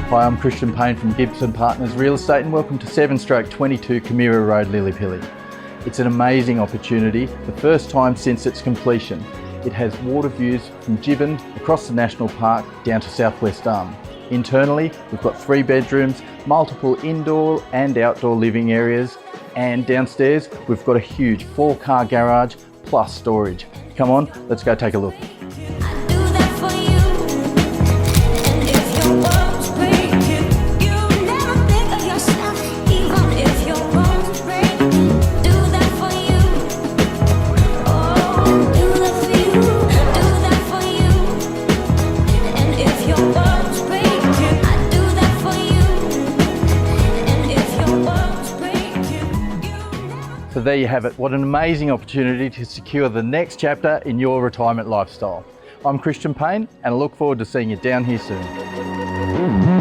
Hi, I'm Jibbon Beach from Gibson Partners Real Estate and welcome to 7/22 Kamira Road, Lilli Pilli. It's an amazing opportunity, the first time since its completion. It has water views from Jibbon across the National Park down to Southwest Arm. Internally, we've got 3 bedrooms, multiple indoor and outdoor living areas, and downstairs we've got a huge 4-car garage plus storage. Come on, let's go take a look. So there you have it. What an amazing opportunity to secure the next chapter in your retirement lifestyle. I'm Jibbon Beach and I look forward to seeing you down here soon.